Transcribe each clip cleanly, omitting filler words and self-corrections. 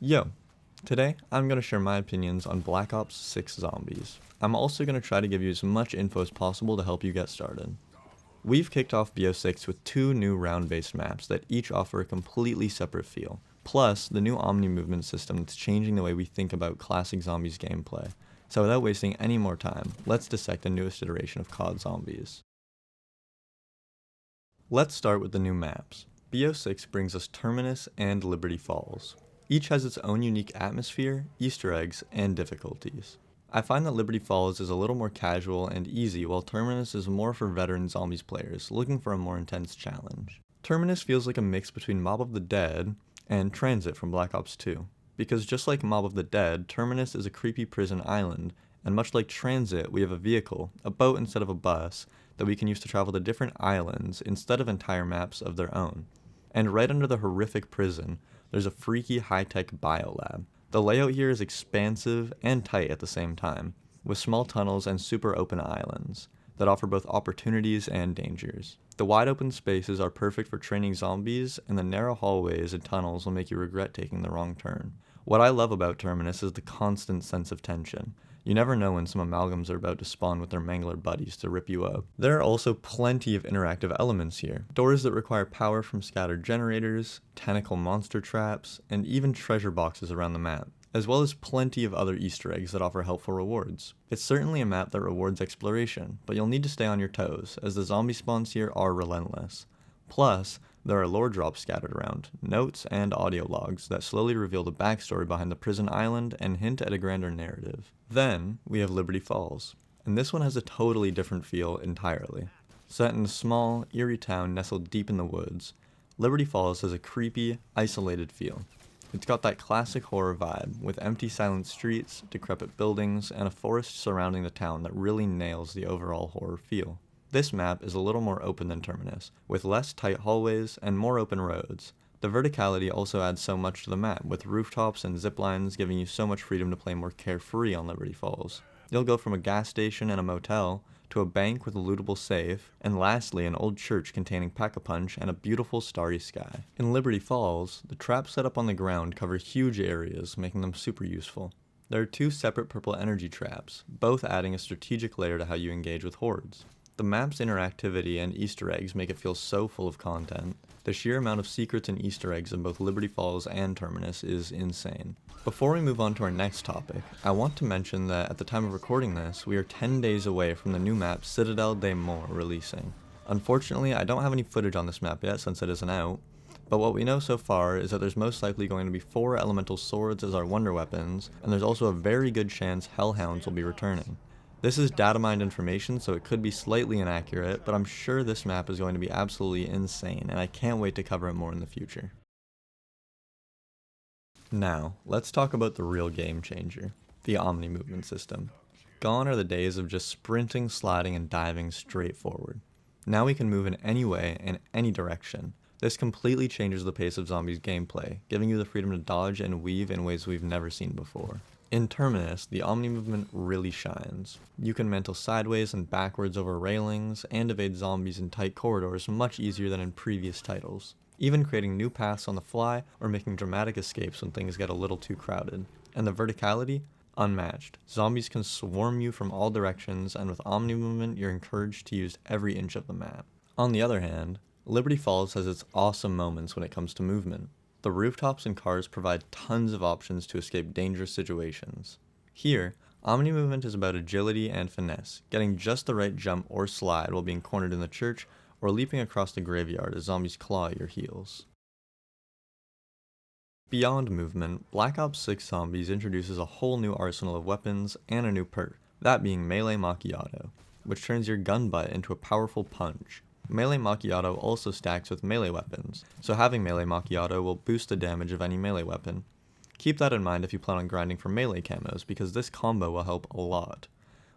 Yo, today I'm going to share my opinions on Black Ops 6 Zombies. I'm also going to try to give you as much info as possible to help you get started. We've kicked off Bo6 with 2 new round-based maps that each offer a completely separate feel, plus the new Omni movement system that's changing the way we think about classic Zombies gameplay. So without wasting any more time, let's dissect the newest iteration of COD Zombies. Let's start with the new maps. Bo6 brings us Terminus and Liberty Falls. Each has its own unique atmosphere, Easter eggs, and difficulties. I find that Liberty Falls is a little more casual and easy, while Terminus is more for veteran Zombies players looking for a more intense challenge. Terminus feels like a mix between Mob of the Dead and Transit from Black Ops 2, because just like Mob of the Dead, Terminus is a creepy prison island, and much like Transit, we have a vehicle, a boat instead of a bus, that we can use to travel to different islands instead of entire maps of their own. And right under the horrific prison, there's a freaky high-tech biolab. The layout here is expansive and tight at the same time, with small tunnels and super open islands that offer both opportunities and dangers. The wide open spaces are perfect for training zombies, and the narrow hallways and tunnels will make you regret taking the wrong turn. What I love about Terminus is the constant sense of tension. You never know when some amalgams are about to spawn with their mangler buddies to rip you up. There are also plenty of interactive elements here. Doors that require power from scattered generators, tentacle monster traps, and even treasure boxes around the map, as well as plenty of other Easter eggs that offer helpful rewards. It's certainly a map that rewards exploration, but you'll need to stay on your toes, as the zombie spawns here are relentless. Plus, there are lore drops scattered around, notes and audio logs that slowly reveal the backstory behind the prison island and hint at a grander narrative. Then, we have Liberty Falls, and this one has a totally different feel entirely. Set in a small, eerie town nestled deep in the woods, Liberty Falls has a creepy, isolated feel. It's got that classic horror vibe, with empty silent streets, decrepit buildings, and a forest surrounding the town that really nails the overall horror feel. This map is a little more open than Terminus, with less tight hallways and more open roads. The verticality also adds so much to the map, with rooftops and zip lines giving you so much freedom to play more carefree on Liberty Falls. You'll go from a gas station and a motel, to a bank with a lootable safe, and lastly an old church containing pack-a-punch and a beautiful starry sky. In Liberty Falls, the traps set up on the ground cover huge areas, making them super useful. There are 2 separate purple energy traps, both adding a strategic layer to how you engage with hordes. The map's interactivity and Easter eggs make it feel so full of content. The sheer amount of secrets and Easter eggs in both Liberty Falls and Terminus is insane. Before we move on to our next topic, I want to mention that at the time of recording this, we are 10 days away from the new map CITADELLE DES MORTS releasing. Unfortunately, I don't have any footage on this map yet since it isn't out, but what we know so far is that there's most likely going to be 4 elemental swords as our wonder weapons, and there's also a very good chance hellhounds will be returning. This is data mined information, so it could be slightly inaccurate, but I'm sure this map is going to be absolutely insane, and I can't wait to cover it more in the future. Now, let's talk about the real game changer, the Omni movement system. Gone are the days of just sprinting, sliding, and diving straight forward. Now we can move in any way, in any direction. This completely changes the pace of Zombies gameplay, giving you the freedom to dodge and weave in ways we've never seen before. In Terminus, the Omni movement really shines. You can mantle sideways and backwards over railings, and evade zombies in tight corridors much easier than in previous titles, even creating new paths on the fly or making dramatic escapes when things get a little too crowded. And the verticality? Unmatched. Zombies can swarm you from all directions, and with Omni movement you're encouraged to use every inch of the map. On the other hand, Liberty Falls has its awesome moments when it comes to movement. The rooftops and cars provide tons of options to escape dangerous situations. Here, Omni movement is about agility and finesse, getting just the right jump or slide while being cornered in the church, or leaping across the graveyard as zombies claw at your heels. Beyond movement, Black Ops 6 Zombies introduces a whole new arsenal of weapons and a new perk, that being Melee Macchiato, which turns your gun butt into a powerful punch. Melee Macchiato also stacks with melee weapons, so having Melee Macchiato will boost the damage of any melee weapon. Keep that in mind if you plan on grinding for melee camos, because this combo will help a lot.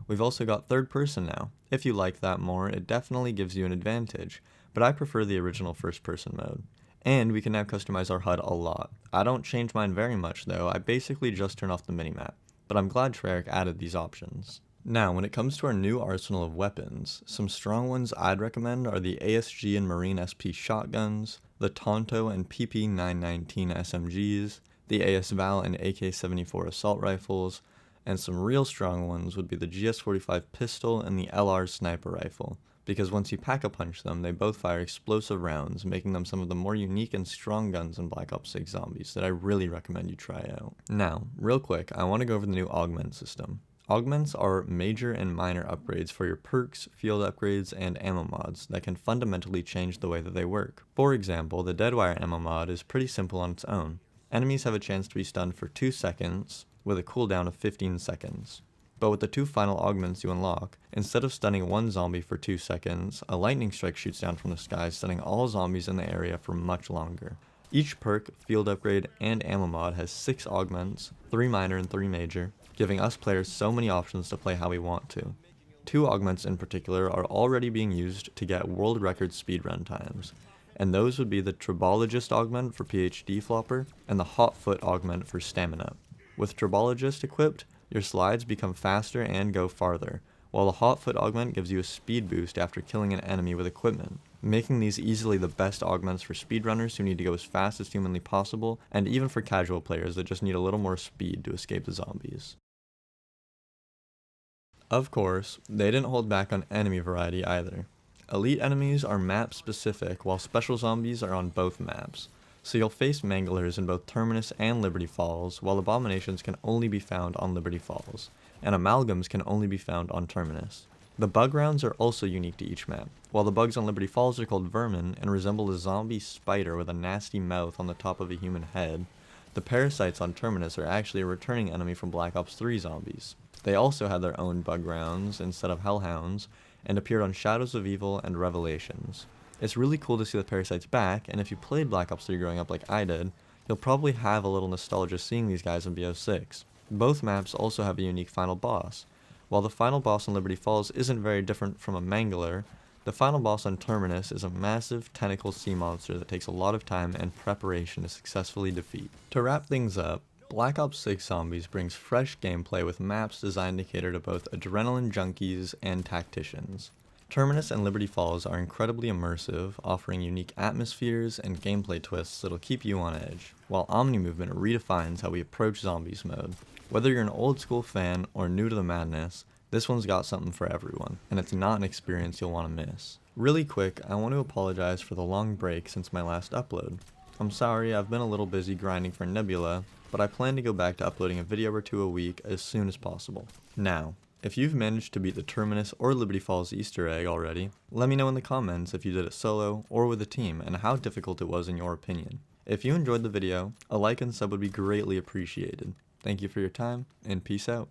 We've also got third person now. If you like that more, it definitely gives you an advantage, but I prefer the original first person mode. And we can now customize our HUD a lot. I don't change mine very much though, I basically just turn off the minimap, but I'm glad Treyarch added these options. Now, when it comes to our new arsenal of weapons, some strong ones I'd recommend are the ASG and Marine SP shotguns, the Tonto and PP919 SMGs, The AS Val and AK-74 assault rifles, and some real strong ones would be the GS-45 pistol and the LR sniper rifle, because once you pack-a-punch them, they both fire explosive rounds, making them some of the more unique and strong guns in Black Ops 6 Zombies that I really recommend you try out. Now, real quick, I want to go over the new augment system. Augments are major and minor upgrades for your perks, field upgrades, and ammo mods that can fundamentally change the way that they work. For example, the Deadwire ammo mod is pretty simple on its own. Enemies have a chance to be stunned for 2 seconds, with a cooldown of 15 seconds. But with the 2 final augments you unlock, instead of stunning one zombie for 2 seconds, a lightning strike shoots down from the sky, stunning all zombies in the area for much longer. Each perk, field upgrade, and ammo mod has 6 augments, 3 minor and 3 major, giving us players so many options to play how we want to. 2 augments in particular are already being used to get world record speedrun times, and those would be the Tribologist augment for PhD Flopper and the Hot Foot augment for Stamina. With Tribologist equipped, your slides become faster and go farther, while the Hot Foot augment gives you a speed boost after killing an enemy with equipment, making these easily the best augments for speedrunners who need to go as fast as humanly possible, and even for casual players that just need a little more speed to escape the zombies. Of course, they didn't hold back on enemy variety either. Elite enemies are map specific, while special zombies are on both maps. So you'll face Manglers in both Terminus and Liberty Falls, while Abominations can only be found on Liberty Falls, and Amalgams can only be found on Terminus. The bug rounds are also unique to each map. While the bugs on Liberty Falls are called vermin and resemble a zombie spider with a nasty mouth on the top of a human head, the parasites on Terminus are actually a returning enemy from Black Ops 3 Zombies. They also had their own bug rounds instead of hellhounds, and appeared on Shadows of Evil and Revelations. It's really cool to see the parasites back, and if you played Black Ops 3 growing up like I did, you'll probably have a little nostalgia seeing these guys in BO6. Both maps also have a unique final boss. While the final boss on Liberty Falls isn't very different from a Mangler, the final boss on Terminus is a massive tentacle sea monster that takes a lot of time and preparation to successfully defeat. To wrap things up, Black Ops 6 Zombies brings fresh gameplay with maps designed to cater to both adrenaline junkies and tacticians. Terminus and Liberty Falls are incredibly immersive, offering unique atmospheres and gameplay twists that'll keep you on edge, while Omni Movement redefines how we approach Zombies mode. Whether you're an old school fan or new to the madness, this one's got something for everyone, and it's not an experience you'll want to miss. Really quick, I want to apologize for the long break since my last upload. I'm sorry, I've been a little busy grinding for Nebula, but I plan to go back to uploading a video or 2 a week as soon as possible. Now, if you've managed to beat the Terminus or Liberty Falls Easter egg already, let me know in the comments if you did it solo or with a team and how difficult it was in your opinion. If you enjoyed the video, a like and sub would be greatly appreciated. Thank you for your time, and peace out.